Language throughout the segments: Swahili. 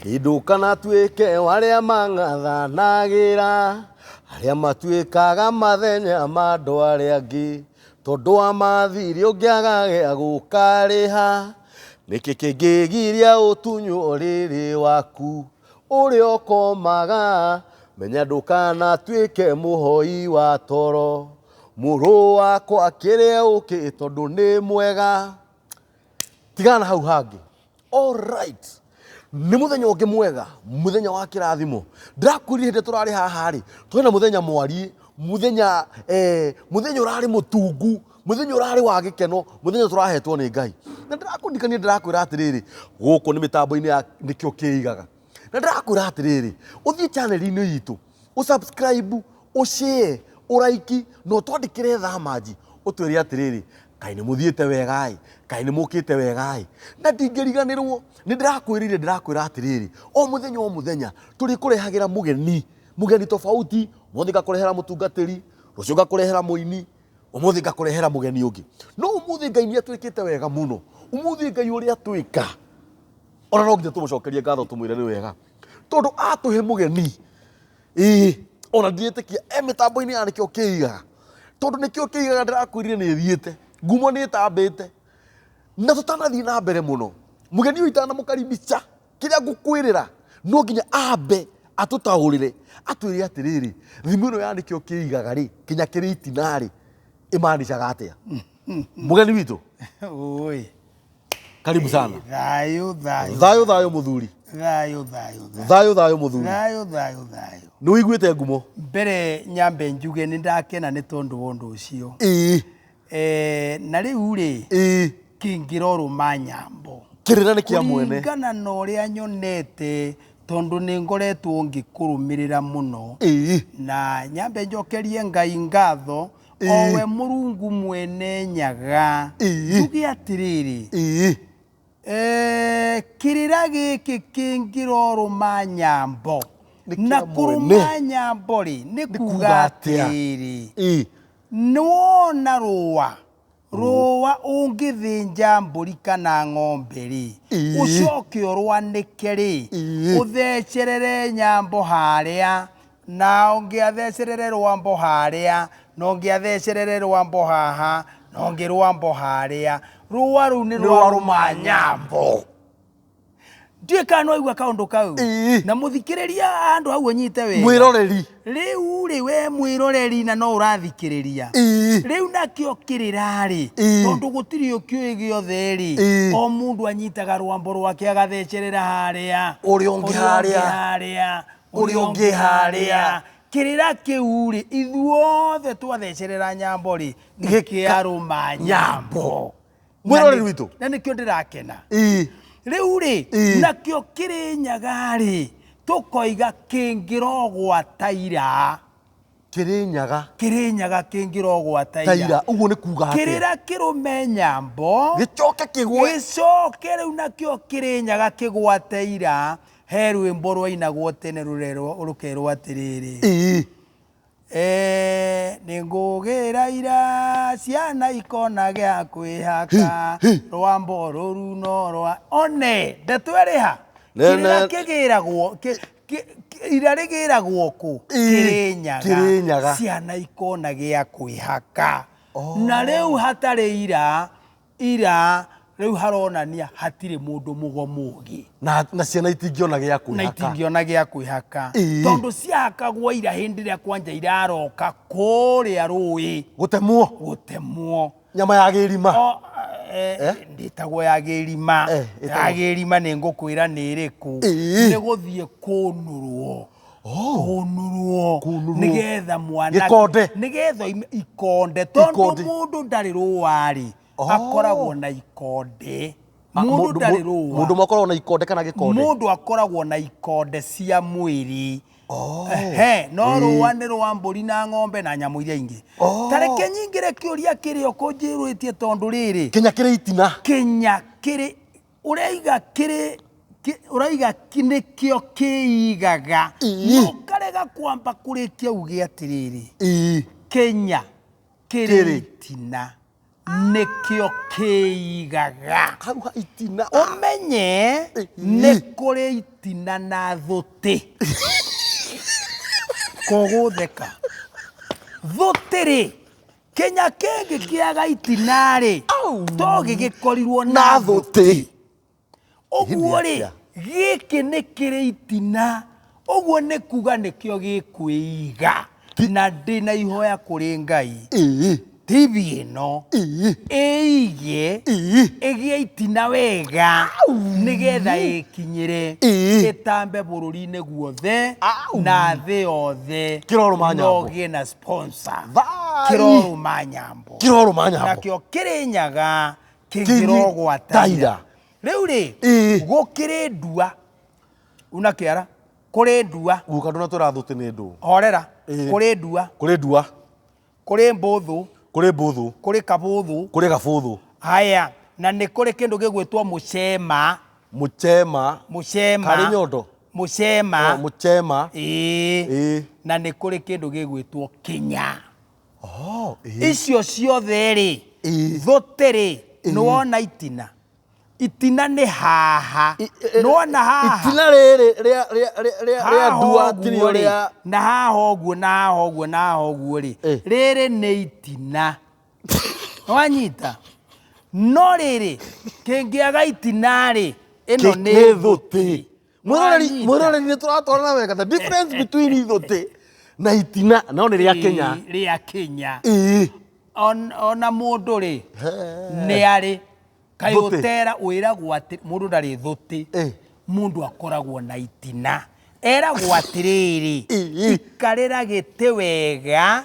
Ndukana tuike waria mangathanagira aria matuikaga mathenya mandu aria angi tondu wa mathiri ungiaga gia gukariha niki kingigiria utunyu riri waku uria ukomaga menya ndukana tuike muhoi wa toro muru wakwa kiria uki tondu ni mwega tigana hau hangi. All right. Ni muthenya ungi mwega muthenya wa kirathimo ndirakwirire hinde turari haha ri twina muthenya mwari muthenya urari mutungu muthenya urari wa gikeno muthenya turahetwo ni Ngai na ndirakundikania ndirakwira atiriri guku ni mitambo-ini ya nikio kiigaga na ndirakwira atiriri uthie channel-ini itu usubscribe ushare uraiki no twandikire thamaji utwire atiriri kai ni muthiete wegai kai ni mukite wegai na ndingiriganirwo ni ndirakwira atiriri o muthenya turi kurehagira mugeni tofauti muthi ngakurehera mutungatiri rucio ngakurehera muini umuthi ngakurehera mugeni ungi no umuthi Ngai ni atwikite wega muno umuthi Ngai uri atwika ona no nginya tumucokerie ngatho tumwire ni wega tondu atuhe mugeni ona ndietikia mitambo-ini ya nikio kiigaga tondu nikio kiigaga ndirakwirire ni thiete ngumo ni tambite na tutanathii na mbere muno mugeni uyu itana mukaribisha kiria ngukwirira no nginya ambe atutaurire atwire atiriri thimu ino ya nikio kiigaga ri kinya kiri itinari imaanishaga atia mugeni witu oi karibu sana thayo muthuri thayo muthuri thayo ni wiguite ngumo mbere nyambe njuge ni ndakena ni tondu wondu ucio na riu ri kingira ruma nyambo kirira ni kia mwene kuringana na uria nyonete tondu ni ngoretwo ngikurumirira muno na nyambe njokerie Ngai ngatho owe Murungu mwene nyaga tugi atiriri kirira giki kingira ruma nyambo na kuruma nyambo ri ni kuga atiriri nuona rũa ũngĩthĩnja mbũri kana ng'ombe ri ucoke ũrwanĩke ri ũthecerere nyambo harĩa na ũngĩathecerere rwambo harĩa na ũngĩathecerere rwambo haha na ũngĩ rwambo harĩa rũa rũu nĩ rwa rũma nyambo ndika no igwa kaundu kau na muthikiriria andu hau anyite wega mwiroreri riu ri we mwiroreri na no urathikiriria riu nakio kirirari tondu gutiri ukio giothe ri o mundu anyitaga rwambo rwake agathecerera haria uri ungi haria uri ungi haria kirira kiu ri ithuothe twathecerera nyambo ri nikiaruma nyambo mwiroreri witu na nikio ndirakena riu ri nakio kiri nyaga ri tukoiga kingira gwataira kiri nyaga kingira gwataira uguo ni kuga atia kirira kirume nyambo gicoke riu nakio kiri nyaga kigwataira he rwimbo rwainagwo tene rukerwo atiriri ningugira ira ciana ikona gia kwihaka rwambo ruru no rwa one ndatweriha kirira kigiragwo ira rigiragwo ku kirinyaga ciana ikona gia kwihaka na riu hatari ira riu haronania hatire mundu mugomugi na ciana itingiona gia kwihaka tondu ciakagwo ira hindi ria kwanja iraroka kuria rui gutemwo nyama ya girima nditagwo ya girima ni ngukwira ni iriku ni guthie kunurwo nigetha mwana nigetha ikonde tondu mundu ndari ruari akoragwo na ikonde mundu ndari ruwa mundu makoragwo na ikonde kana gikonde mundu akoragwo na ikonde cia mwiri no ruwa ni rwa mburi na ng'ombe na nyamu iria ingi tareke nyingire kiuria kirio kunjirwitie tondu riri kinya kiri itina uraiga kinikio kiigaga ukarega kwamba kurikia uge atiriri Kenya kiri itina nikio kiigaga hau ha itina umenye nĩ kũrĩ itina na thũtĩ kũgũtheka thũtĩ-rĩ Kenya kĩngĩ kĩaga itina-rĩ to gĩgĩkorirwo na thũtĩ ũguo-rĩ gĩkĩ nĩ kĩrĩ itina ũguo nĩ kuga nĩkĩo gĩkwĩiga na ndĩna ihoya kũrĩ Ngai TV ĩno ĩige ĩgĩe itina wega nĩgetha ĩkinyĩre ĩtambe bũrũri-inĩ guothe na thĩ yothe nogĩe na sponsor Kĩrorũma Nyambo nakĩo Kĩrĩnyaga kĩngĩrogwataira rĩu-rĩ gũkĩrĩ ndua unakĩara kũrĩ ndua guka ndũnatwĩra thũtĩ nĩ ndũ horera kũrĩ ndua kũrĩ mbũthũ kũrĩ mbũthũ kũrĩ kabũthũ kũrĩ gabũthũ haya na nĩ kũrĩ kĩndũ gĩgwĩtwo mũcema karĩ nyondo mũcema na nĩ kũrĩ kĩndũ gĩgwĩtwo Kĩnya icio ciothe-rĩ thũtĩ-rĩ nĩwona itina nĩ haha nĩwona haha itina rĩrĩ rĩa ndua tinio rĩa na haha ũguo-rĩ rĩrĩ nĩ itina wanyita no rĩrĩ kĩngĩaga itina-rĩ ĩno nĩ thũtĩ mwĩroreri nĩ tũratwarana wega the difference between thũtĩ na itina no nĩ rĩa Kenya ona mũndũ-rĩ nĩ arĩ kayotera wĩragwo atĩ mũndũ ndarĩ thũtĩ mũndũ akoragwo na itina eragwo atĩrĩrĩ ikarĩra gĩtĩ wega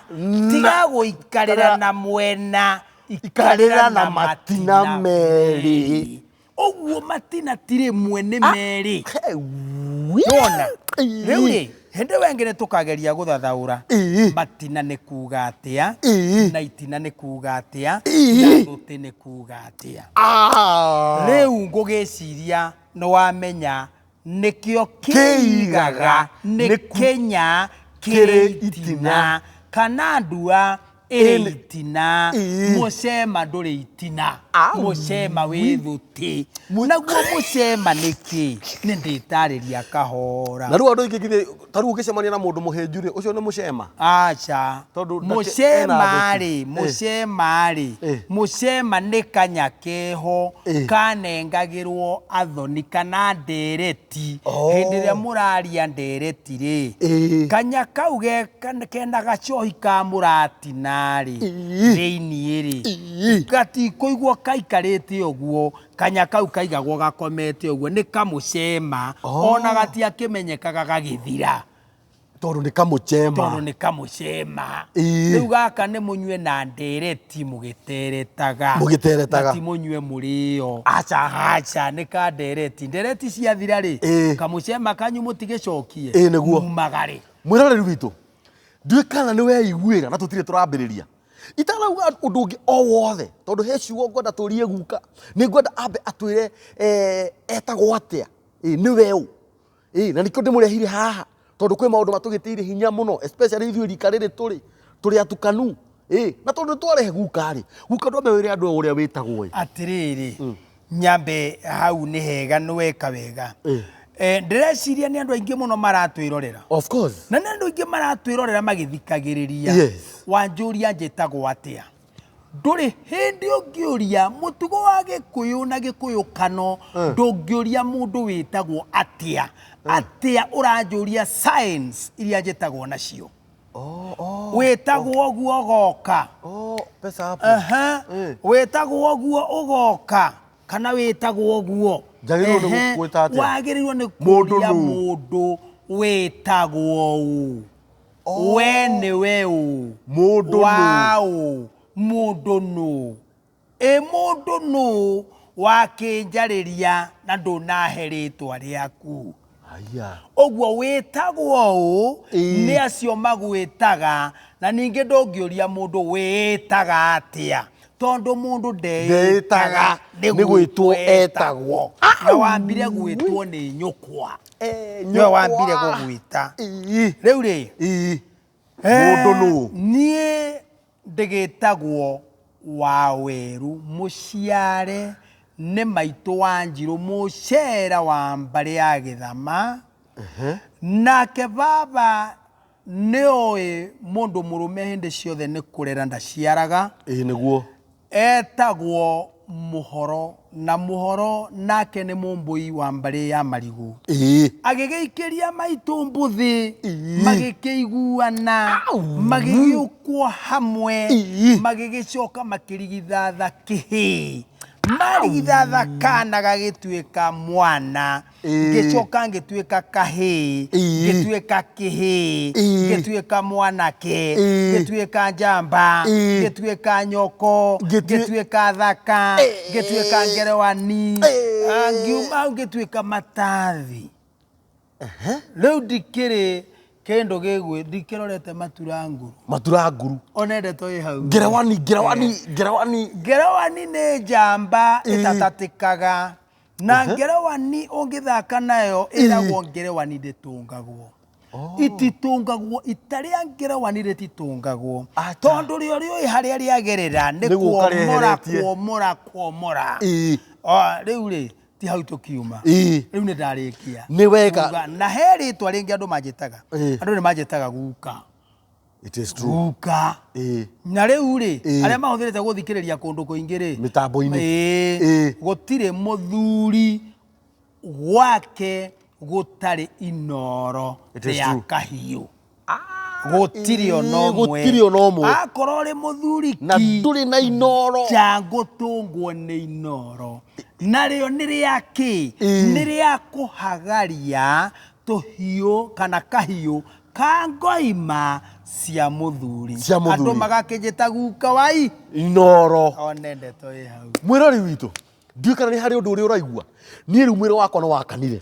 tiga gũikarĩra na mwena ikarĩra na matina merĩ ũguo matina tirĩ mwene merĩ wona rĩu-rĩ hĩndĩ wengĩ nĩ tũkageria gũthathaũra matina nĩ kuga atĩa na itina nĩ kuga atĩa na thũtĩ nĩ kuga atĩa rĩu ngũgĩciria nĩwamenya nĩkĩo kĩigaga nĩ Kenya kĩrĩ itina kana ndua ĩrĩ itina mũcema ndũrĩ itina mũcema wĩ thũtĩ naguo mũcema nĩkĩ nĩ ndĩtarĩria kahora na rĩu andũ aingĩ tarĩu ũgĩcemania na mũndũ mũhĩnju-rĩ ũcio nĩ mũcema aca mũcema nĩ kanya keho kanengagĩrwo athoni kana ndereti hĩndĩ ĩrĩa mũraria ndereti-rĩ kanya kau kena gacohi ka mũratina-rĩ thĩiniĩ-rĩ gatikũigwo kaikarĩte ũguo kanya kau kaigagwo gakomete ũguo nĩ kamũcema ona gatiakĩmenyekaga gagĩthira tondũ nĩ kamũcema rĩu gaka nĩ mũnyue na ndereti mũgĩteretaga ti mũnyue mũrĩo aca nĩ ka ndereti ciathira-rĩ kamũcema kanyu mũtigĩcokie mumagare mwĩroreri witũ ndiũĩ kana nĩ weiguĩra na tũtirĩ tũrambĩrĩria itanauga ũndũ ũngĩ o wothe tondũ he ciugo ngwenda tũrie guka nĩ ngwenda ambe atwĩre etagwo atĩa nĩwe ũ na nĩkĩo ndĩmũrehire haha tondũ kwĩ maũndũ matũgĩtĩire hinya mũno especially ithuĩ rika rĩrĩ tũrĩ atukanu na tondũ twarehe guka-rĩ guka ndwambe wĩre andũ ũrĩa wĩtagwo atĩrĩrĩ nyambe hau nĩ hega nĩweka wega ndĩreciria nĩ andũ aingĩ mũno maratwĩrorera of course na nĩ andũ aingĩ maratwĩrorera magĩthikagĩrĩria wanjũria njĩtagwo atĩa ndũrĩ hĩndĩ ũngĩũria mũtugo wa gĩkũyũ na gĩkũyũkano ndũngĩũria mũndũ wĩtagwo atĩa ũranjũria science iria njĩtagwo nacio wĩtagwo ũguo ũgoka wĩtagwo ũguo ũgoka kana wĩtagwo ũguo wagĩrĩirwo nĩ kũria mũndũ wĩtagwo ũ we nĩwe ũ mũndũ nũ mũndũ nũ wakĩnjarĩria na ndũnahe rĩtwa rĩaku ũguo wĩtagwo ũ nĩ acio magwĩtaga na ningĩ ndũngĩũria mũndũ wĩtaga atĩa tondũ mũndũ ndeĩtaga nĩ gwĩtwo etagwo na wambire gwĩtwo nĩ nyũkwa nĩwe wambire gũgwĩta rĩu-rĩ mũndũ nũ niĩ ndĩgĩtagwo wa Weru muciare nĩ maitũ Wanjirũ mũcera wa mbarĩ ya Gĩthama. Nake baba nĩoĩ mũndũ mũrũme hĩndĩ ciothe nĩ kũrera ndaciaraga. Nĩguo. Etagwo Mũhoro, na Mũhoro nake nĩ mũmbũi wa mbarĩ ya Marigũ. Agĩgĩikĩria maitũ mbũthĩ, magĩkĩiguana, magĩgĩũkwo hamwe, magĩgĩcoka makĩrigithatha kĩhĩ. Marigithatha kana gagĩtuĩka mwana, gĩcoka ngĩtuĩka kahĩ, gĩtuĩka kĩhĩ, gĩtuĩka mwanake, gĩtuĩka njamba, gĩtuĩka nyoko, gĩtuĩka thaka, gĩtuĩka ngerewani, ngiuma gĩtuĩka matathi. Rĩu ndikĩrĩ kĩndũ gĩgwĩ, ndikĩrorete Maturanguru. Maturanguru. Onende toĩ hau. Ngerewani. Ngerewani nĩ njamba ĩtatatĩkaga. Na ngerewani ũngĩthaka nayo ĩragwo ngerewani ndĩtũngagwo. Ititũngagwo, itarĩa ngerewani rĩtitũngagwo. Tondũ rĩo rĩoĩ harĩa rĩagerera nĩ kuomora. Rĩu rĩ, ti hau tũkiuma. Rĩu nĩ ndarĩkia. Nĩ wega. Na he rĩtwa rĩngĩ andũ manjĩtaga. Andũ nĩ manjĩtaga guka. It is true. Guka. Na rĩu rĩ, arĩa mahũthĩrĩte gũthikĩrĩria kũndũ kũingĩ rĩ, mĩtambo-inĩ, gũtirĩ mũthuri gwake gũtarĩ inoro rĩa kahiũ. Gũtirĩ ona ũmwe. Akorwo ũrĩ mũthuri ki, na ndũrĩ na inoro, njangũtũngwo nĩ inoro. Narĩo nĩ rĩa kĩ? Nĩ rĩa kũhagaria tũhiũ kana kahiũ ka ngoima cia mũthuri. Andũ magakĩnjĩta guka wa inoro. Onende toĩ hau. Mwĩrori witũ, ndiũĩ kana nĩ harĩ ũndũ ũrĩa ũraigua. Niĩ rĩu mwĩrĩ wakwa nĩ wakanire.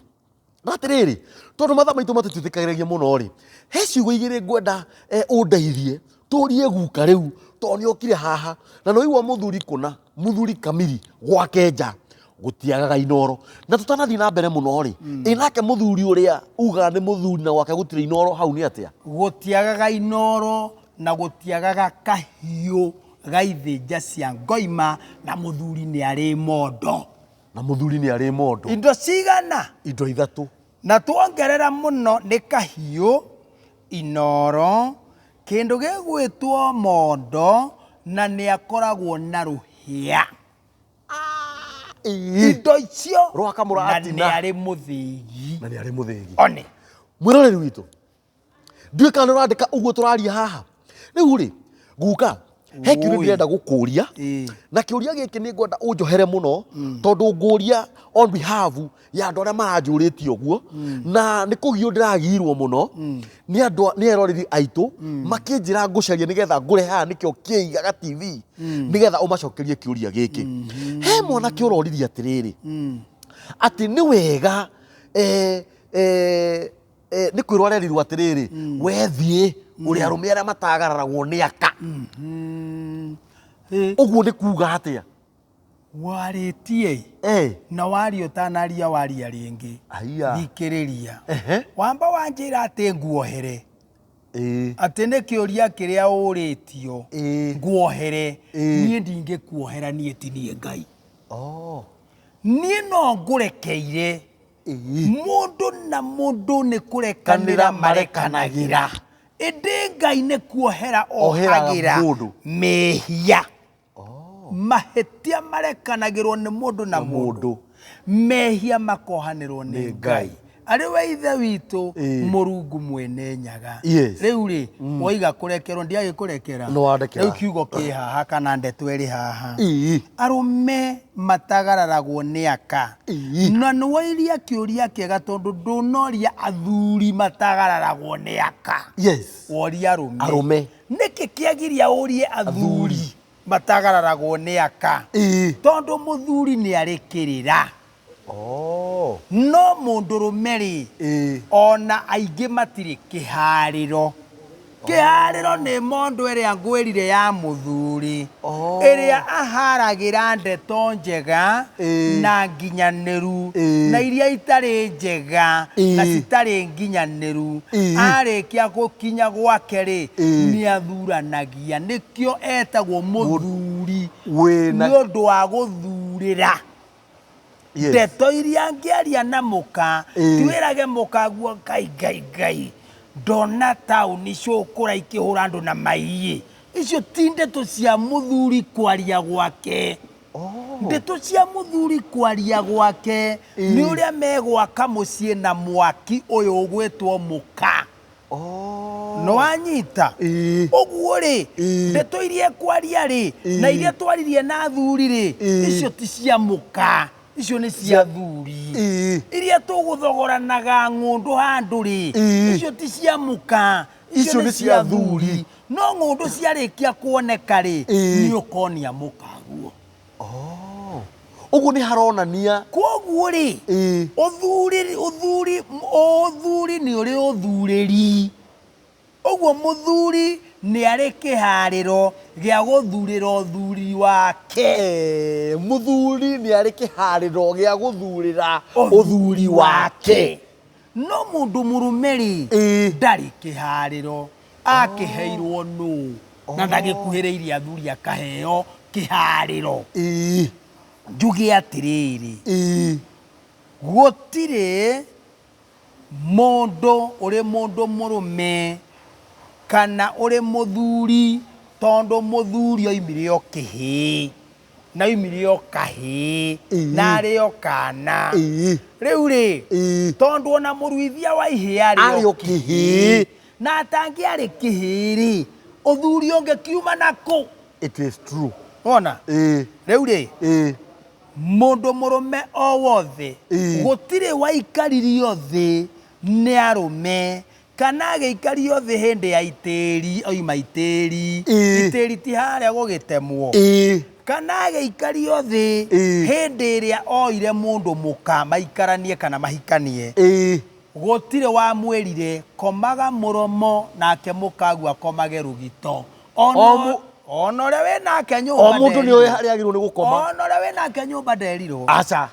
Na atĩrĩrĩ, tondũ mathaa maitũ matitwĩtĩkagĩrĩria mũno rĩ, he ciugo igĩrĩ ngwenda ũndeithie tũrie guka rĩu, tondũ nĩokire haha na nĩwaigua mũthuri kũna, mũthuri kamiri gwake nja gũtiagaga inoro. Na tũtanathiĩ na mbere mũno rĩ, nake mũthuri ũrĩa ugaga nĩ mũthuri na gwake gũtirĩ inoro hau nĩ atĩa? Gũtiagaga inoro na gũtiagaga kahiũ gaithĩnja cia ngoima, na mũthuri nĩ arĩ mondo. Na mũthuri nĩ arĩ mondo. Indo cigana? Indo ithatũ. Na tuongerera mũno nĩ kahiũ, inoro, kĩndũ gĩgwĩtwo mondo, na nĩ akoragwo na rũhĩa. Indo icio na nĩ arĩ mũthĩgi. Na nĩ arĩ mũthĩgi. One. Mwĩroreri witũ, ndiũĩ kana nĩ ũrandĩka ũguo tũraria haha. Rĩu rĩ, guka, he kĩũria ndĩrenda gũkũria, na kĩũria gĩkĩ nĩ ngwenda ũnjohere mũno, tondũ ngũria on behalf ya andũ arĩa maranjũrĩtie ũguo, na nĩ kũgio ndĩragirwo mũno nĩ eroreri aitũ makĩnjĩra ngũcarie nĩgetha ngũrehe haha, nĩkĩo kĩigaga TV nĩgetha ũmacokerie kĩũria gĩkĩ. He mwanake ũroririe atĩrĩrĩ, atĩ nĩ wega nĩ kwĩrwo arerirwo atĩrĩrĩ, wethiĩ ũrĩa arũme arĩa matagararagwo nĩ aka. Ũguo nĩ kuuga atĩa? Warĩtie na waria ũtanaria waria rĩngĩ. Thikĩrĩria. Wamba wanjĩra atĩ nguohere. Atĩ nĩ kĩũria kĩrĩa ũrĩtio nguohere. Niĩ ndingĩkuohera, niĩ ti niĩ Ngai. Niĩ no ngũrekeire. Mũndũ na mũndũ nĩ kũrekanĩra marekanagĩra. Ĩndĩ Ngai nĩ kuohera ohagĩra mehia. Mahĩtia marekanagĩrwo nĩ mũndũ na mũndũ, mehia makohanĩrwo nĩ Ngai. Arĩ we ithe witũ Mũrungu mwene nyaga. Rĩu rĩ, woiga kũrekerwo, ndiagĩkũrekera. Rĩu kiugo kĩ haha kana ndeto ĩrĩ haha. Arũme matagararagwo nĩ aka. Na nĩwoiria kĩũria kĩega tondũ ndũnoria athuri matagararagwo nĩ aka. Woria arũme. Nĩkĩ kĩagiria ũrie athuri matagararagwo nĩ aka? Tondũ mũthuri nĩ arĩ kĩrĩra. No mũndũrũme rĩ, ona aingĩ matirĩ kĩharĩro. Kihariro nĩ mondo ĩrĩa ngwĩrire ya mũthuri ĩrĩa aharagira ndeto njega na nginyanĩru na iria itarĩ njega na citarĩ nginyanĩru arĩkia gũkinya gwake rĩ nĩ athuranagia nĩkĩo etagwo mũthuri nĩ ũndũ wa gũthurĩra ndeto iria angĩaria na mũka twĩrage mũka guo ngai ndona taũni cũkũra ikĩhũra andũ na maiĩ icio ti ndeto cia mũthuri kwaria gwake ndeto cia mũthuri kwaria gwake nĩ ũrĩa megwaka mũciĩ na mwaki ũyũ ũgwĩtwo mũka no wanyita ũguo rĩ ndeto iria kwaria rĩ na iria twaririe na athuri rĩ icio ti cia mũka icio nĩ cia thuri iria tũgũthogoranaga ng'ũndũ handũ rĩ icio ti cia mũka icio nĩ cia thuri no ng'ũndũ ciarĩkia kuoneka rĩ nĩ ũkonia mũka guo ũguo nĩ haronania koguo rĩ ũthuri nĩ ũrĩ ũthurĩri ũguo mũthuri nĩ arĩ kĩharĩro gĩa gũthurĩra ũthuri wake mũthuri nĩ arĩ kĩharĩro gĩa gũthurĩra ũthuri wake no mũndũ mũrũme rĩ ndarĩ kĩharĩro akĩheirwo nũ na ndagĩkuhĩrĩirie athuri akaheo kĩharĩro njuge atĩrĩrĩ gũtirĩ mũndũ ũrĩ mũndũ mũrũme kana ũrĩ mũthuri tondũ mũthuri oimire o kĩhĩ na oimire o kahĩ na arĩ o kana rĩu rĩ tondũ ona mũruithia wa ihĩa arĩ o kĩhĩ na atangĩarĩ kĩhĩ rĩ ũthuri ũngĩkiuma nakũ it is true ona rĩu rĩ mũndũ mũrũme o wothe gũtirĩ waikaririo thĩ nĩ arũme kana agĩikario thĩ hĩndĩ ya itĩri oima itĩri ti harĩa gũgĩtemwo kana agĩikario thĩ hĩndĩ ĩrĩa oire mũndũ mũka maikaranie kana mahikanie gũtirĩ wamwĩrire komaga mũromo nake mũkagu akomage rũgito ona ũrĩa wĩ nake nyũmba o mũndũ nĩ oĩ harĩa agĩrĩirwo nĩ gũkoma ona ũrĩa wĩ nake nyũmba nderirwo aca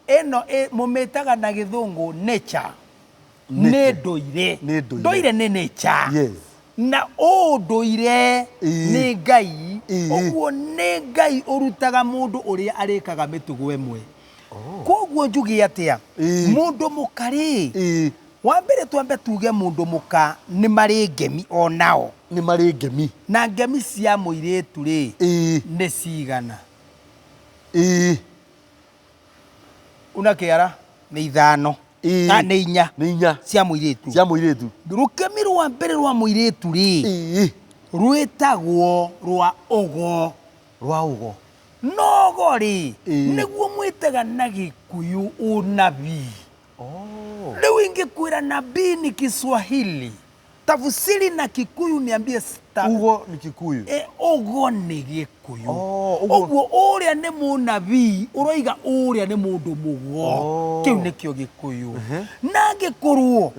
ĩno mũmĩtaga na gĩthũngũ nature nĩ ndũire ndũire nĩ nature na ũndũire nĩ ngai ũguo nĩ ngai ũrutaga mũndũ ũrĩa arĩkaga mĩtugo ĩmwe koguo njuge atĩa mũndũ mũka rĩ wa mbere twambe tuge mũndũ mũka nĩ marĩ ngemi onao nĩ marĩ ngemi na ngemi cia mũirĩtu rĩ nĩ cigana una kĩara nĩ ithano nĩ inya cia mũirĩtu rũkemi rwa mbere rwa mũirĩtu rĩ rwĩtagwo rwa ũgo no ũgo rĩ nĩguo mwĩtaga na Gĩkũyũ ũnabii leo ingekuwa nabii ni Kiswahili tafsiri na Kikuyu niambie ugo ni Kikuyu ugo ni Gikuyu ugo uria ni munabii uroiga uria ni mundu mugo kiu nikio Gikuyu na Gikurwo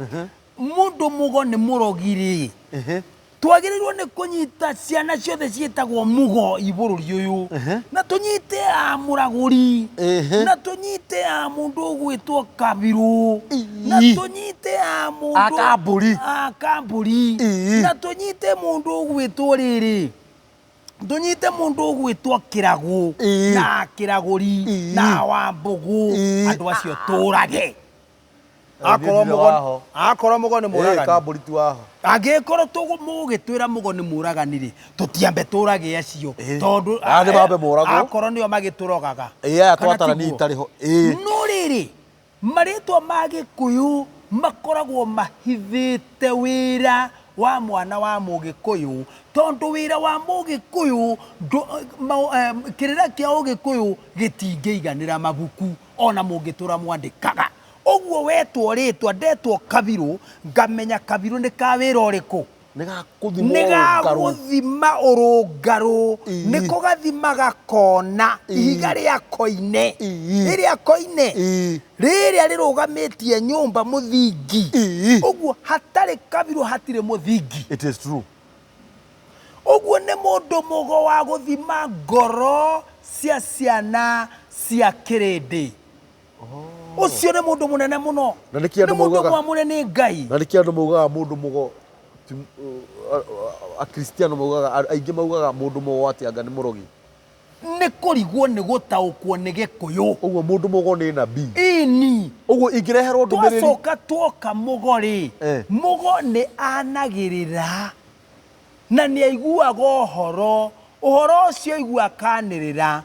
mundu mugo ni murogiri twagirirwo ni kunyita ciana ciothe cietagwo mugo ibururi uyu na tunyite amuraguri na tunyite mundu ugwitwo Kabiru na tunyite mundu akamburi na tunyite mundu ugwitwo riri tunyite mundu ugwitwo Kiragu na Kiraguri na Wambugu andu acio turage akoro mugo ni muragani kamburi tu aho angĩkorwo tũgũmũgĩtwĩra mũgo nĩ mũragani rĩ tũtiambe tũrage acio tondũ akorwo nĩo magĩtũrogaga twatarani itarĩho no rĩrĩ marĩtwa ma Gĩkũyũ makoragwo mahithĩte wĩra wa mwana wa Mũgĩkũyũ tondũ wĩra wa Mũgĩkũyũ kĩrĩra kĩa Ũgĩkũyũ gĩtingĩiganĩra mabuku ona mũngĩtũra mwandĩkaga oguo wetwo ritwa ndetwo Kabiru ngamenya Kabiru ni ka wira uriku nigaguthima urungaru niko gathima gakona ihiga ria koine iria koine riria rirugamitie nyumba muthingi oguo hatari Kabiru hatire muthingi it is true Oguo nĩ mũndũ mũgo wa gũthima ngoro cia ciana cia kĩrĩndĩ. Ucio nĩ mũndũ mũnene mũno. Na nĩ kĩandũ mũndũ mwamũre nĩ Ngai. Na nĩ kĩandũ maugaga mũndũ mũgo a Kristiano maugaga aingĩ maugaga mũndũ mũgo atĩ anga nĩ mũrogi. Nĩ kũrigwo nĩ gũtaũkwo nĩ Gĩkũyũ. Ũguo mũndũ mũgo nĩ nabii. Ini. Ũguo ingĩreherwo ndũmĩrĩri. Twacoka tuoka mũgo-rĩ, mũgo nĩ anagĩrĩra na nĩ aiguaga ũhoro ũcio aigua akanĩrĩra.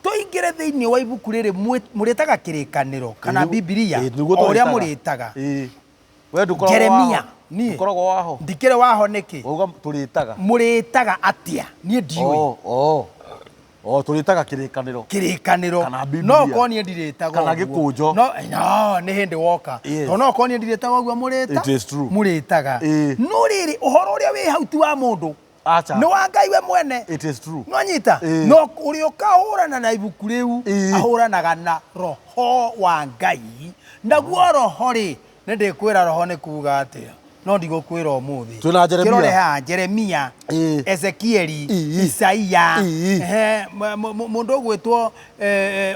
Tũingĩre thĩinĩ wa ibuku rĩrĩ mũrĩtaga Kĩrĩkanĩro kana Bibilia o ũrĩa mũrĩtaga. Jeremia. Ndũkoragwo waho. Ndikĩrĩ waho nĩkĩ? Wauga tũrĩtaga. Mũrĩtaga atĩa? Niĩ ndiũĩ. Tũrĩtaga Kĩrĩkanĩro. Kĩrĩkanĩro. Kana Bibilia. No korwo niĩ ndirĩtaga kana Gĩkũnjo. No, nĩ hĩndĩ woka. To no korwo niĩ ndirĩtaga ũguo mũrĩta. It is true. Mũrĩtaga. No rĩrĩ ũhoro ũrĩa wĩ hau ti wa mũndũ. Nĩ wa Ngai we mwene. It is true. No nyita. No ũrĩa ũkahũrana na ibuku rĩu ahũranaga na roho wa Ngai. Naguo roho-rĩ, nĩ ndĩkwĩra roho nĩ kuuga atĩa. No ndigũkwĩra ũmũthĩ. Twĩna Jeremia. Kĩrore haha Jeremia, Ezekieli, Isaia, mũndũ ũgwĩtwo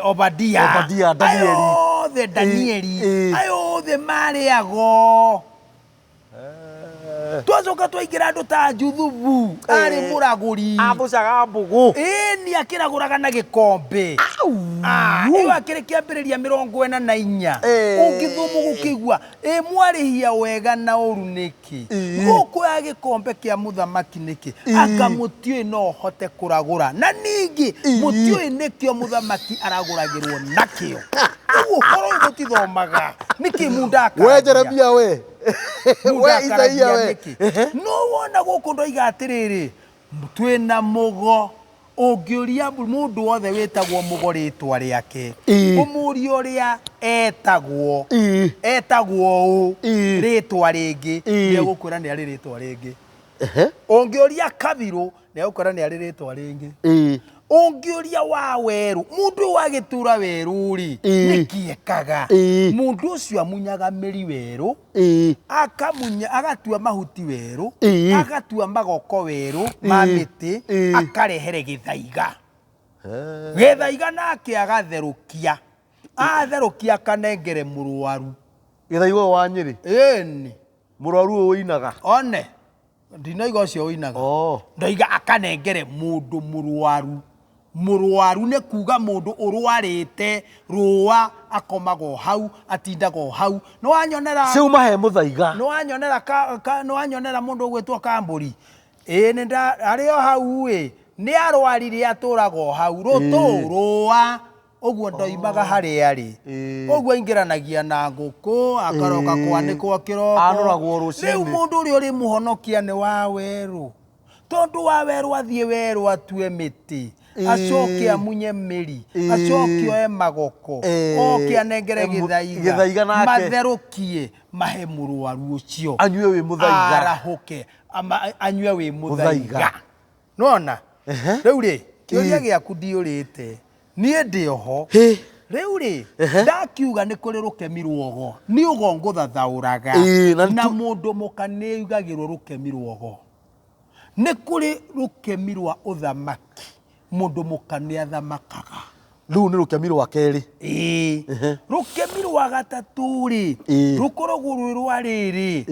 Obadia, ayothe Danieli, ayothe marĩago. Twacoka twaingĩra andũ ta Juthubu, arĩ mũragũri. Ambũcaga mbũgũ. Ĩni akĩragũraga na gĩkombe. Ĩyo akĩrĩ kĩambĩrĩria 44. Ũngĩthoma gũkĩigua, mwarĩhia wega na ũru nĩkĩ? Gũkũ ya gĩkombe kĩa mũthamaki nĩkĩ? Anga mũtiũĩ no hote kũragũra. Na ningĩ mũtiũĩ nĩkĩo mũthamaki aragũragĩrwo nakĩo. Ũhoro ũyũ mũtithomaga. Nĩkĩ mundaka? We Jeremia we. We Isaia we. No wona gũkũ ndoiga atĩrĩrĩ, twĩna mũgo. Ũngĩũria mũndũ wothe wĩtagwo mũgo rĩtwa rĩake, ũmũũrie ũrĩa etagwo ũ rĩtwa rĩngĩ, nĩegũkwĩra nĩ arĩ rĩtwa rĩngĩ. Ũngĩũria Kabirũ, nĩegũkwĩra nĩ arĩ rĩtwa rĩngĩ. Ũngĩũria wa Werũ, mũndũ ũyũ agĩtũũra Werũ-rĩ, nĩkĩ ekaga? Mũndũ ũcio amunyaga mĩri Werũ, agatua mahuti Werũ, agatua magoko Werũ ma mĩtĩ, akarehere gĩthaiga. Gĩthaiga nake agatherũkia. Atherũkia akanengere mũrwaru. Gĩthaiga ũyũ wa Nyĩrĩ? Ĩni. Mũrwaru ũyũ ũinaga? One. Ndinoiga ũcio ũinaga. Ndoiga akanengere mũndũ mũrwaru. Mũrwaru nĩ kuga mũndũ ũrwarĩte rũa akomago hau atindago hau. Nĩwanyonera ciuma he mũthaiga. Nĩwanyonera mũndũ ũgwĩtwo Kambũri. Nĩ arĩ o hau nĩ arwarire atũrago hau rũa. Ũguo ndoimaga harĩa arĩ. Ũguo aingĩranagia na ngũkũ akaroka kwanĩkwo kĩroko. Aroragwo rũcinĩ. Rĩu mũndũ ũrĩa ũrĩ mũhonokia nĩ wa Werũ. Tondũ wa Werũ athiĩ Werũ atue mĩtĩ, acoke amunye mĩri, acoke oe magoko, oke anengere gĩthaiga, matherũkie mahe mũrwaru ũcio, anyue wĩ mũthaiga, arahũke anyue wĩ mũthaiga. Nona rĩu rĩ kĩũria gĩaku ndiũrĩte, niĩ ndĩoho. Rĩu rĩ ndakiuga nĩ kũrĩ rũkemi rwogo, nĩ ũgo ngũthathaũraga, na mũndũ mũka nĩaigagĩrwo rũkemi rwogo. Nĩ kũrĩ rũkemi rwa ũthamaki, mũndũ mũka nĩathamakaga. Rĩu nĩ rũkemi rwa kerĩ. Rũkemi rwa gatatũ rĩ rũkoragwo rwĩ rwa rĩrĩ,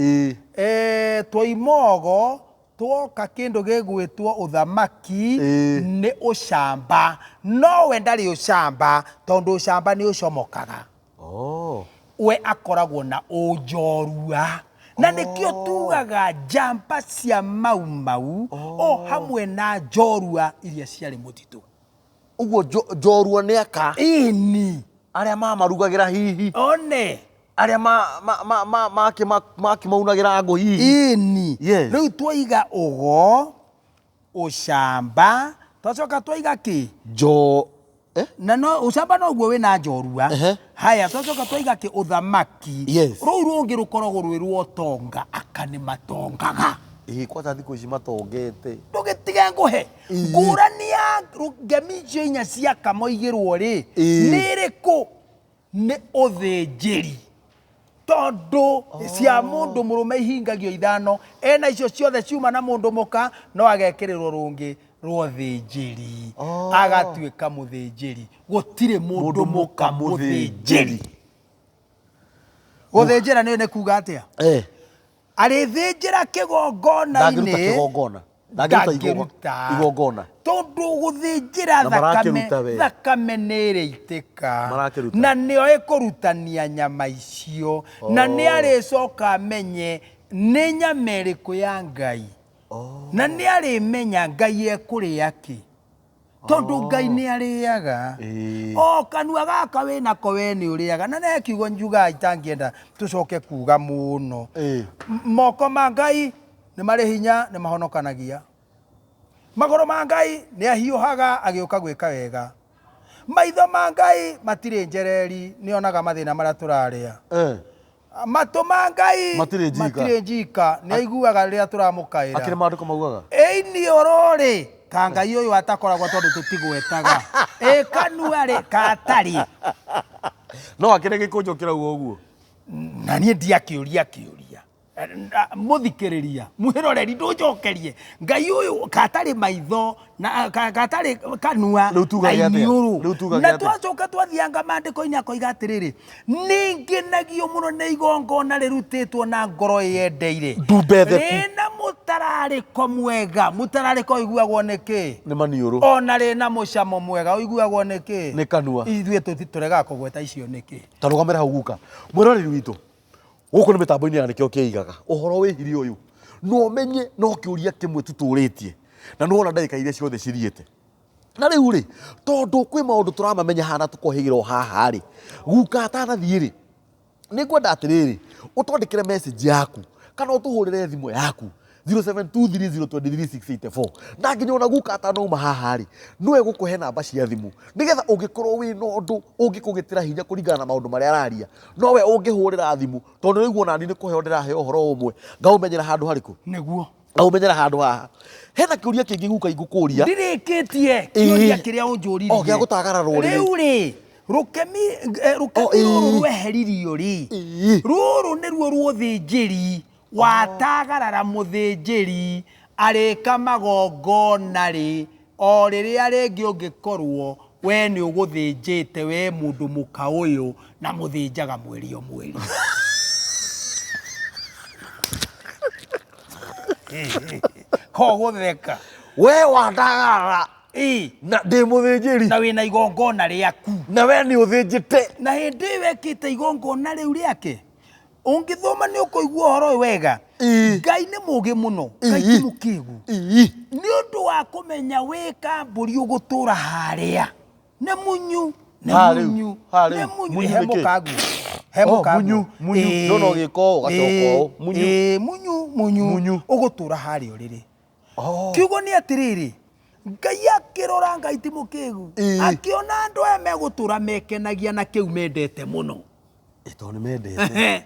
twaimogo twoka kĩndũ gĩgwĩtwo ũthamaki nĩ ũcamba. No we ndarĩ ũcamba tondũ ũcamba nĩ ũcomokaga. We akoragwo na ũnjorua. Na nĩkĩo tugaga njamba cia mau o hamwe na njorua iria ciarĩ mũtitũ. Ũguo njorua nĩ aka? Ĩni. Arĩa mamarugagĩra hihi? One. Arĩa makimaunagĩra ngũ hihi? Ĩni. Rĩu twaiga ũgo, ũcamba, twacoka twaiga kĩ? Na no ũcamba noguo wĩna njorua. Haya twacoka twaiga kĩ? Ũthamaki. Rũu rũngĩ rũkoragwo rwĩ rwa ũtonga, aka nĩ matongaga. Kwanja thikũ ici matongete. Ndũgĩtige ngũhe. Ngũrani ya ngemi icio inya cia kamoigĩrwo rĩ nĩ ĩrĩkũ? Nĩ ũthĩnjĩri. tondu cia mundu murume ihingagio ithano ena icio ciothe ciuma na mundu muka no agekirirwo rungi rwo thinjiri agatuika muthinjiri gutire mundu muka muthinjiri guthinjira ni kuga atia arithinjira kigongona-ini ndagiruta igongona tondu guthinjira thakame niriitika na nio ikurutania nyama icio na ni aricoka amenye ni nyama iriku ya Ngai na ni arimenya Ngai ekuria ki tondu Ngai ni ariaga kanua gaka winako we ni uriaga na ne kiugo njuga itangienda tucoke kuga muno moko ma Ngai ni mari hinya ni mahonokanagia magoro ma Ngai ni ahiuhaga agiuka gwika wega maitho ma Ngai matire njereri ni onaga mathina maria turaria matu ma Ngai matire njika ni aiguaga riria turamukaira akire maandiko maugaga ni orori ka Ngai uyu atakoragwo tondu tutigwetaga kanua ri katari no akire gikunjo kirauga uguo na nie ndiakiuria muthikiriria muhiroreri ndujokerie Ngai uyu katari maitho na katari kanua na iniuru na twacoka twathianga maandiko-ini akoiga atiriri ningenagio muno ni igongona rirutitwo na ngoro yendeire rina mutarariko mwega mutarariko iguagwo niki ni maniuru ona rina mucamo mwega iguagwo niki ni kanua ithuĩ tũtiturega kũgweta icio niki tarugamira hau guka mwiroreri witu guku ni mitambo-ini ya nikio kiigaga uhoro wihiri uyu no menye no kiuria kimwe tuturitie na no ona ndagika iria ciothe ciriete na riu ri tondu kwi maundu turamamenya hana tukohigirwo haha ri guka atanathie ri ni kwenda atiriri utondekere message yaku kana utuhurire thimu yaku 0723023684 na nginya ona guka atanauma haha ri no egukuhe namba cia thimu nigetha ungikorwo wi nondu ungikugitira hinya kuringana na maundu maria araria no we ungihurira thimu tondu riguo nani ni kuhe ndirahe uhoro umwe ngaumenyera handu hariku niguo ngaumenyera handu haha hena kiuria kingi guka igukuria ndirikitie kiuria kiria unjuririe gia gutagararwo riu ri rukemi ruru rweheririo ri ruru niruo ruothinjiri watagarara muthinjiri arika magongona ri o riria ringi ungikorwo we ni uguthinjite we mundu muka uyu na muthinjaga mweri o mweri kogutheka we watagarara na ndi muthinjiri na wina igongona riaku na we ni uthinjite na hindi wekite igongona riu riake ungithoma ni ukuigua horo wega Ngai ni mugi muno Ngai ti mukigu ni undu wa kumenya wika mburi ugutura haria ne munyu munyu no giko gacoko munyu ugutura haria riri kiugo ni atiriri Ngai akirora Ngai ti mukigu akiona andu aya megutura mekenagia na kiu mendete muno itoni mendete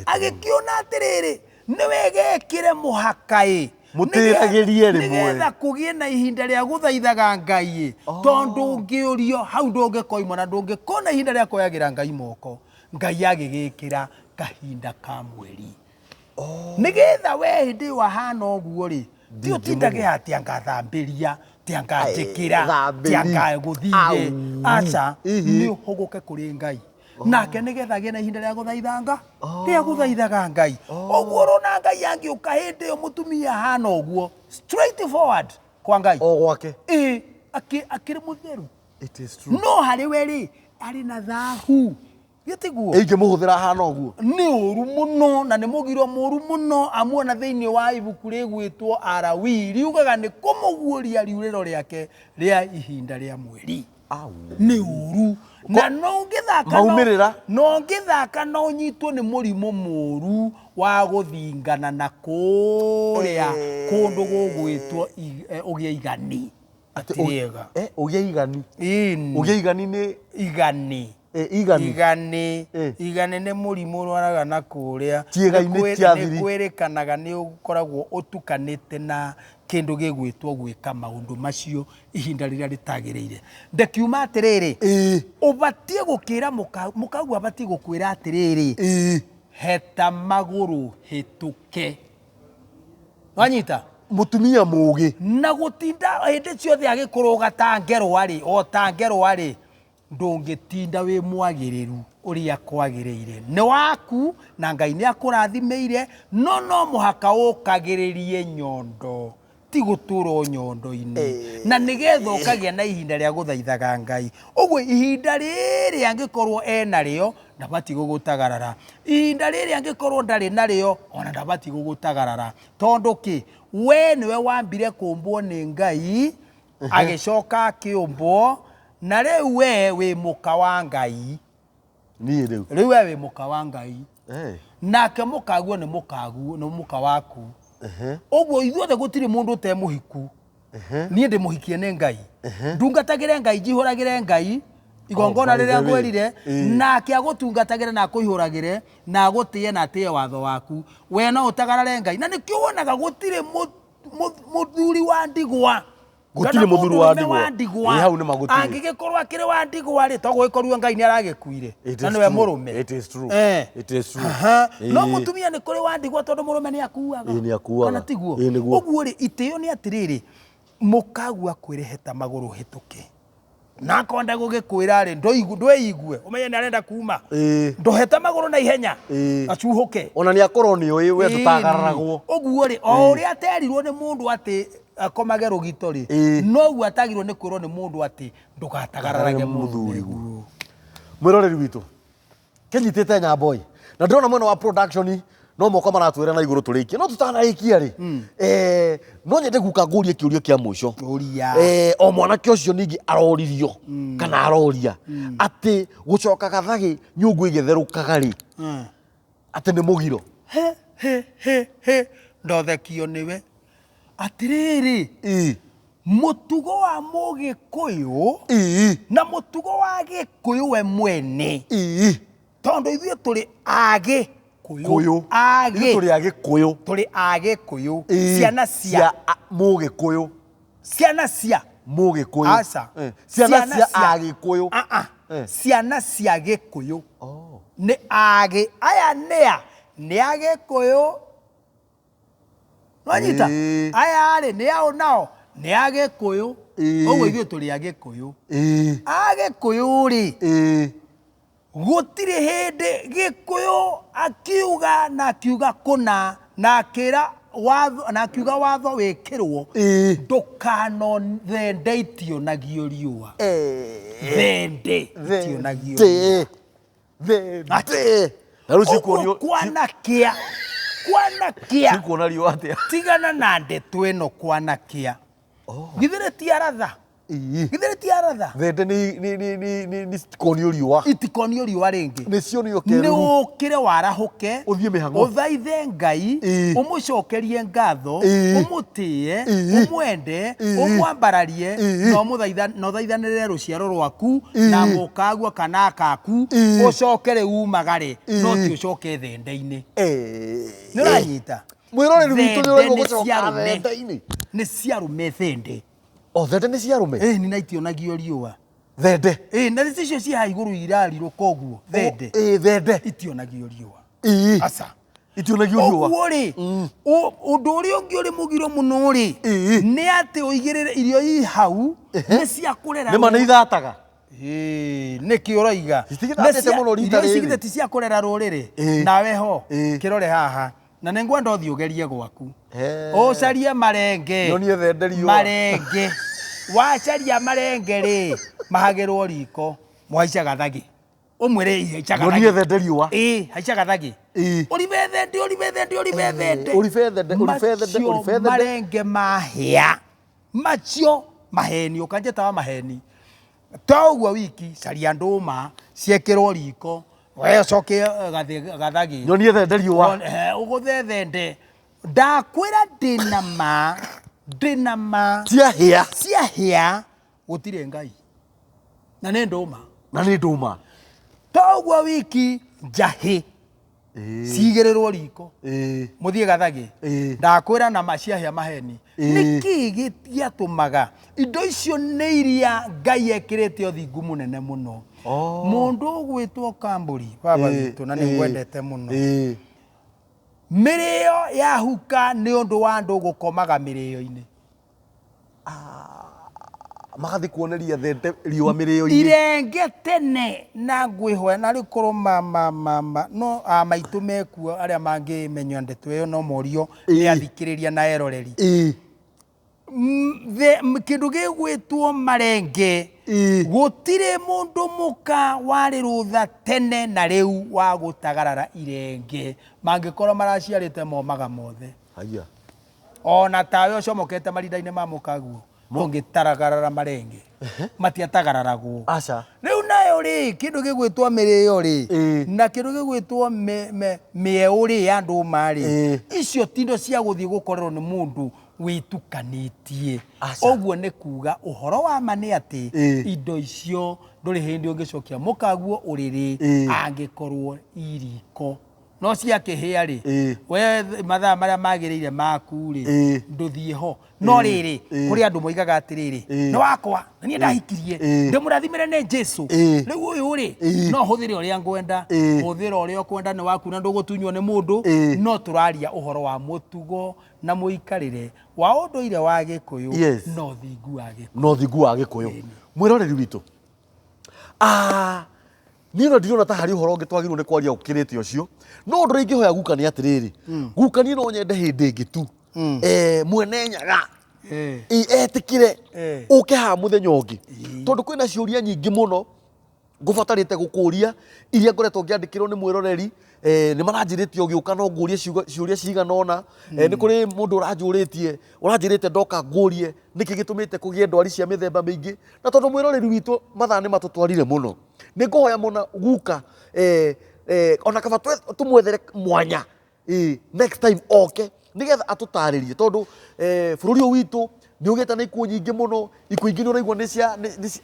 agikiona atiriri ni wegekire muhakai mutiragirie rimwe nigetha kugie na ihinda ria guthaithaga Ngai tondu ngiurio hau ndungikoima na ndungikona ihinda ria koyagira Ngai moko Ngai agigikira kahinda ka mweri nigetha we hindi wahana uguo ri ti utindage atia ngathambiria tia nganjikira tia ngaguthire aca ni uhuguke kuri Ngai nake nigetha gie na ihinda ria guthaithanga ria guthaithaga Ngai uguo rona Ngai angiuka hindi yo mutumia hana uguo straight forward kwa Ngai gwake akiri mutheru it is true no hari we ri ari na thahu gitiguo ingimuhuthira hana uguo ni uru muno na ni mugiro muru muno amuona thiini wa ibuku rigwitwo Arawi riugaga ni kumuguuria riuriro riake ria ihinda ria mweri ni uru na no ngithaka no nyitwo ni murimo muru wa guthingana na kuria kundu gugwitwo ugia igani atiriega ugia igani ugia igani ni igani igani ni murimo rwaraga na kuria ni kwirikanaga ni ukoragwo utukanite na kindu gigwitwo gwika maundu macio ihinda riria ritagiriire ndekiuma atiriri ubatie gukira mukagu abatie gukwira atiriri heta maguru hituke wanyita mutumia mugi na gutinda hinde ciothe agikuruga ta ngero ari o ta ngero ari ndungitinda wi mwagiriru uria kwagiriire ni waku na Ngai ni akurathimeire no muhaka ukagiririe nyondo ti guturo nyondo-ini na nigetha ukagia na ihinda ria guthaithaga Ngai ugwe ihinda riri angikorwo ena rio ndabati gugutagarara ihinda riri angikorwo ndari nario ona ndabati gugutagarara tondu ki we niwe wambire kumbwo ni Ngai agicoka akiumbwo na riu we wi muka wa Ngai ni riu we wi muka wa Ngai nake mukaguo ni muka waku ogwo ithuothe gutiri mundu te muhiku nie ndi muhikie ni Ngai ndungatagire Ngai jihuragire Ngai igongona riria ngwerire nake agutungatagire na kuihuragire na agutie na atie watho waku we no utagarare Ngai na nikio wonaga gutiri muthuri wa ndigwa gutiri muthuri wa ndigwa hau ni magutiri angigikorwo akiri wa ndigwa ri to gwikorwo Ngai ni aragikuire na niwe murume it is true it is true no mutumia ni kuri wa ndigwa tondu murume ni akuaga ni akuaga kana tiguo ogwo ri itio ni atiriri mukagu akwire heta maguru hituke na konda gugikwira ri ndwiigue umenye ni arenda kuma ndoheta maguru na ihenya acuhuke ona ni akorwo ni uyi we tutagararagwo ogwo ri o ri aterirwo ni mundu ati akomage rugito ri no gwa atagirwo ni kwirwo ni mundu ati ndugatagararage muthuri mwiroreri witu kenyitete nyamboi na ndona mwena wa production no moko maratwira na iguru turikie no tutanarikia ri no nyende gukangurie kiurio kia mwisho o mwana kio cio ningi aroririo kana aroria ati gucoka gathagi nyungu igetherukaga ri ati ni mugiro he ndothekio niwe atiriri mutugo wa Mugikuyu na mutugo wa Gikuyu we mwene tondu ithuĩ turi agi kuyu agi turi agi kuyu turi agi kuyu ciana cia Mugikuyu ciana cia Mugikuyu asa ciana cia Agikuyu ciana cia Gikuyu ni agi aya nea ni Agikuyu wanyita aya ari ni ao nao ni Agikuyu ogwo ithuĩ turi Agikuyu Agikuyu ri gutiri hindi Gikuyu akiuga na akiuga kuna na akira watho na akiuga watho wikirwo ndukano thende itionagio riua thende itionagio thende naruci kuonio kwana kia sikuona riua atia tigana na ndeto ino kwana kia githire ti aratha githire ti aratha thende ni konio riua itikonio riua ringi ni cionio keru ni ukire warahuke uthie mihango uthaithe Ngai umucokerie ngatho umutie umwende umwambararie no thaithanire ruciaro rwaku na mukaguo kana akaku ucokere umagare no ti ucoke thende-ini ni uranyita mwiroreri witu ni uri gucoka thende-ini ni ciarume thende thende ni ciarume ni naitionagio riua thende na cicio cia iguru irarirwo koguo thende thende itionagio riua asa itionagio riua ogwo ri undu uria ungi uri mugiro muno ri ni ati uigirire irio i hau ni cia kurera ni mane ithataga ni kioroiga icio ti cia kurera ruriri nawe ho kirore haha na nengwenda uthie ugerie gwaku ucarie marenge nyonie thende riua marenge wacaria marenge ri mahagirwo riko mwaica gathagi umwire haica gathagi nyonie thende riua haica gathagi uribe thende marenge mahia macio maheni ukanjeta wa maheni togwa wiki caria nduma ciekirwo riko we coke gathagi nyonie thende riua uguthe thende ndakwira ndina ma cia hia gutire Ngai na ni nduma togwa wiki njahi cigirirwo riko muthie gathagi ndakwira na maciahia maheni niki giatumaga indo icio ni iria Ngai ekirite othingu munene muno mundu gwitwo Kamburi baba witũ na nĩ ngwendete mũno mĩrĩo ya huka nĩ ũndũ wa andũ gũkomaga mĩrĩo-inĩ magathi kuoneria thete riũa mĩrĩo-inĩ irenge tene na ngwĩhoya na rĩkorwo no maitũ mekuo arĩa mangĩmenya ndeto ĩyo no morio nĩ athikĩrĩria na eroreri kĩndũ gĩgwĩtwo marenge gũtirĩ mũndũ mũka warĩ rũtha tene na rĩu wa gũtagarara irenge mangĩkorwo maraciarĩte momaga mothe ona tawe ũcomokete marinda-inĩ ma mũkaguo mũngĩtaragarara marenge matiatagararagwo rĩu nayo rĩ kĩndũ gĩgwĩtwo mĩrĩo rĩ na kĩndũ gĩgwĩtwo mĩeũ rĩ ya ndũma rĩ icio tindo cia gũthiĩ gũkorerwo nĩ mũndũ wĩtukanĩtie ũguo nĩ kuga ũhoro wa ma nĩ atĩ indo icio ndũrĩ hĩndĩ ũngĩcokia mũkaguo ũrĩrĩ angĩkorwo iriko no ciakĩhĩa rĩ we mathaa marĩa magĩrĩire maku rĩ ndũthiĩ ho no rĩrĩ kũrĩ andũ moigaga atĩrĩrĩ nĩ wakwa na niĩ ndahikirie ndĩmũrathimĩre nĩ Jesũ rĩu ũyũ rĩ no hũthĩre ũrĩa ngwenda hũthĩra ũrĩa ũkwenda nĩ waku na ndũgũtunywo nĩ mũndũ no tũraria ũhoro wa mũtugo na mũikarĩre wa ũndũire wa Gĩkũyũ no thingu wa Gĩkũyũ mwĩroreri witũ niĩ no ndirona ta harĩ ũhoro ũngĩ twagĩrĩirwo nĩ kwaria ũkĩrĩte ũcio no ũndũ ũrĩa ingĩhoya guka nĩ atĩrĩrĩ guka niĩ no nyende hĩndĩ ĩngĩ tu mwene Nyaga etĩkĩre ũke haha mũthenya ũngĩ tondũ kwĩna ciũria nyingĩ mũno ngũbatarĩte gũkũria iria ngoretwo ngĩandĩkĩrwo nĩ mwĩroreri nĩ maranjĩrĩtie ũgĩũka no ngũrie ciũria cigana ũna nĩ kũrĩ mũndũ ũranjĩrĩte ndoka ngũrie nĩkĩ gĩtũmĩte kũgĩe ndwari cia mĩthemba mĩingĩ na tondũ mwĩroreri witũ mathaa nĩ matũtwarire mũno nĩ ngũhoya mũno guka ona kaba tũmwethere mwanya next time oke nĩgetha atũtarĩrie tondũ bũrũri ũyũ witũ nĩ ũgĩte na ikuũ nyingĩ mũno ikuũ ingĩ nĩ ũraigua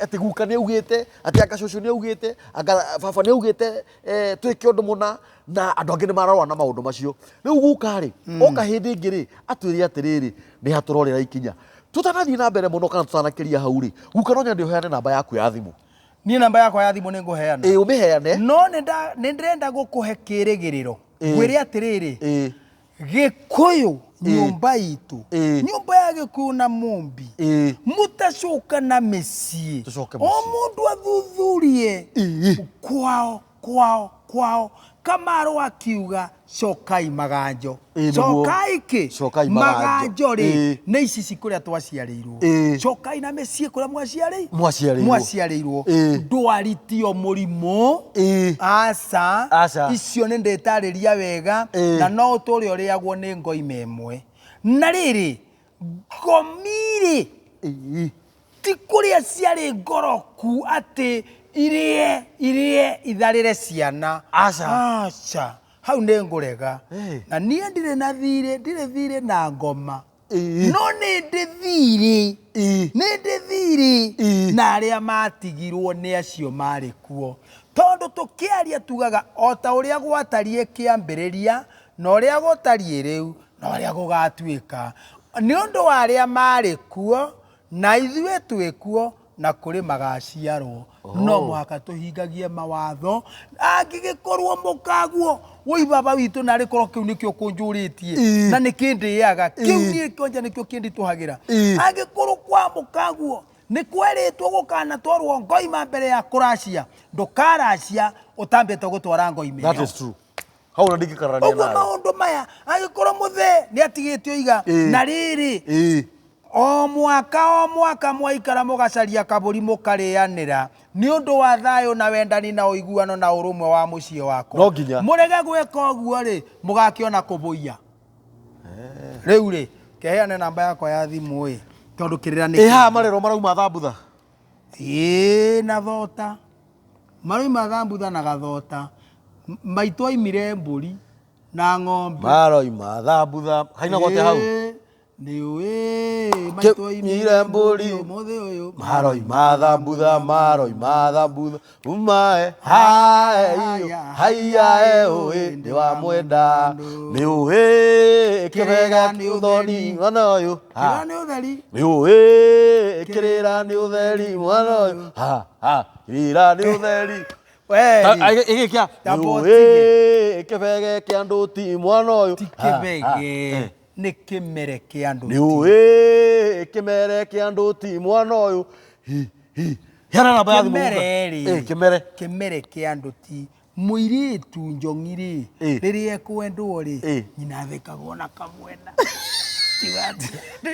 atĩ guka nĩ augĩte atĩ anga cũcũ nĩ augĩte anga baba nĩ augĩte twĩke ũndũ mũna na andũ angĩ nĩ mararora na maũndũ macio rĩu guka rĩ oka hĩndĩ ĩngĩ rĩ atwĩre atĩrĩrĩ nĩ hatũrorera ikinya tũtanathiĩ na mbere mũno kana tũtanakĩria hau rĩ guka no nyende ũheane namba yaku ya thimũ niĩ namba yakwa ya thimũ nĩ ngũheana ũmĩheane no nĩ ndĩrenda gũkũhe kĩĩrĩgĩrĩro ngwĩre atĩrĩrĩ Gĩkũyũ nyũmba itũ nyũmba ya Gĩkũyũ na Mũmbi mũtacoka na mĩciĩ o mũndũ athuthurie kwao Kamaro akiuga cokai maganjo cokai maganjo rĩ nĩ ici cikũrĩa twaciarĩirwo cokai na mĩciĩ kũrĩa mwaciarĩirwo ndwari tio mũrimũ aca icio nĩ ndĩtarĩria wega na no ũtũre ũrĩagwo nĩ ngoima ĩmwe na rĩrĩ ngomirĩ ti kũrĩa ciarĩ ngoroku atĩ irie itharĩre ciana aca hau nĩ ngũrega na niĩ ndirĩ thirĩ na ngoma no nĩ ndĩ thirĩ na arĩa matigirwo nĩ acio marĩ kuo tondũ tũkĩaria tugaga o ta ũrĩa gwatariĩ kĩambĩrĩria na ũrĩa gũtariĩ rĩu na ũrĩa gũgatuĩka nĩ ũndũ wa arĩa marĩ kuo na ithuĩ twĩ kuo na kũrĩ magaciarwo no mũhaka tũhingagie mawatho angĩgĩkorwo mũkaguo woi baba witũ na rĩkorwo kĩu nĩkĩo kũnjũrĩtie na nĩkĩndĩaga kĩu niĩ kĩonja nĩkĩo kĩnditũhagĩra angĩkorwo kwa mũkaguo nĩ kwerĩtwo gũkanatwarwo ngoima mbere ya kũracia ndũkaracia ũtambĩte gũtwara ngoima ĩyo. That is true. Hau na ndingĩkararania nawe. Maũndũ maya angĩkorwo mũthee nĩ atigĩte oiga na rĩrĩ o mwaka mwaikara mũgacaria kabũri mũkarĩanĩra nĩ ũndũ wa thayũ na wendani na ũiguano na ũrũmwe wa mũciĩ wakwa no nginya mũrege gwĩka ũguo rĩ mũgakĩona kũbũia rĩu rĩ keheane namba yakwa ya thimũ ĩ tondũ kĩrĩra nĩ haha marero marauma Thambutha na thota marauma Thambutha na gathota maitũ aimire mbũri na ng'ombe maroima Thambutha haina gote hau niwe maitũ aimire mbũri ũmũthĩ ũyũ maroima Thambutha umae haiya ũĩ ndĩ wa mwenda nĩ ũĩ kĩrĩra nĩ ũtheri mwana ũyũ kĩrĩra nĩ ũtheri yũĩ kĩrĩra nĩ ũtheri mwana ũyũ kĩrĩra nĩ ũtheri igĩkĩa yũĩ kĩbege kĩa andũ ti mwana ũyũ ti kĩbege nĩ kĩmere kĩa andũ yũĩ kĩmere kĩa andũ ti mwana ũyũ heana namba ya thimũ kĩmere kĩa andũ ti mũirĩtu Njong'i rĩ rĩrĩa ekwendwo rĩ nyina athekagwo na kamwena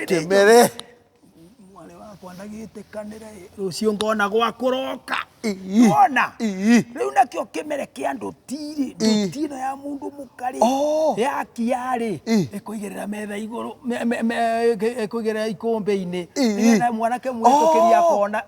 kĩmere mwarĩ wakwa ndagĩtĩkanĩra rũciũ ngona gwakũroka ona rĩu nakĩo kĩmere kĩa andũ tirĩ nduti ĩno ya mũndũ mũkarĩ yakiarĩ ĩkũigĩrĩra metha igũrũ ĩkũigĩrĩra ikũmbĩ-inĩ nĩgetha mwanake mwĩtũkĩria akona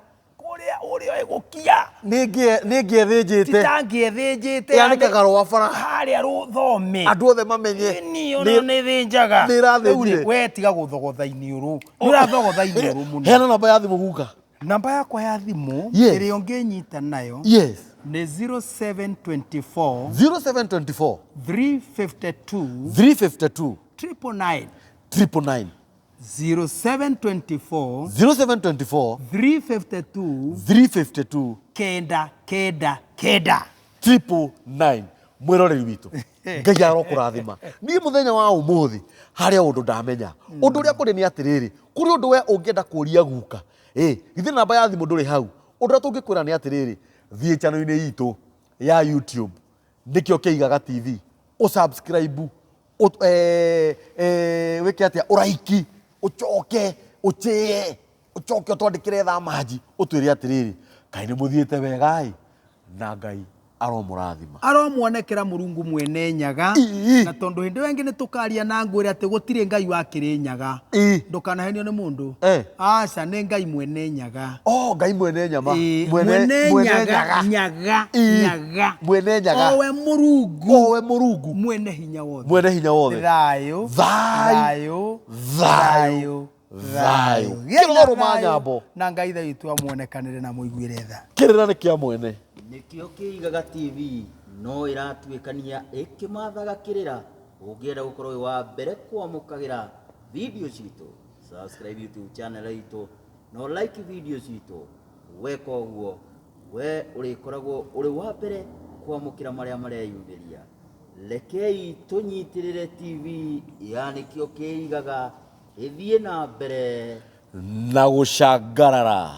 ũrĩa egũkia nĩngĩethĩnjĩte titangĩethĩnjĩte yanĩkaga rwa bara harĩa rũthome andũ othe mamenye nĩ thĩnjaga nĩrathĩnjire we tiga gũthogotha iniũrũ nĩũrathogotha iniũrũ mũno heana namba ya thimũ guka namba yakwa ya thimũ ĩrĩa ũngĩnyita nayo nĩ 0724 0724 352 999 0724 352 kenda 999 mwĩroreri witũ Ngai arokũrathima niĩ mũthenya wa ũmũthĩ harĩa ũndũ ndamenya ũndũ ũrĩa kũrĩ nĩ atĩrĩrĩ kũrĩ ũndũ we ũngĩenda kũria guka githĩ namba ya thimũ ndũrĩ hau ũndũ ũrĩa tũngĩkwĩra nĩ atĩrĩrĩ thiĩ channel-inĩ itũ ya YouTube nĩkĩo Kĩigaga TV ũsubscribe wĩke atĩa ũraiki ucoke ucie ucoke utwandikire thamaji utwire atiriri kai ni muthiete wega na Ngai aromwonekera Murungu mwene nyaga na tondu hindi wengi ni tukaria na ngwire ati gutire Ngai wa Kirinyaga ndukanahenio ni mundu aca ni Ngai mwene nyaga Ngai mwene nyama mwene nyaga mwene nyaga owe Murungu mwene hinya wothe thayo kiroro manyambo na Ngai tha itu amuonekanire na muiguire tha kirira ni kia mwene nikio Kĩigaga TV no iratuikania ikimathaga kirira ungienda gukorwo wa mbere kwamukagira video citu subscribe YouTube channel itu no like video citu weka uguo we urikoragwo uri wa mbere kwamukira maria mareyumĩria rekei tunyitirire TV yani kĩo Kĩigaga ithie na mbere na gũcangarara.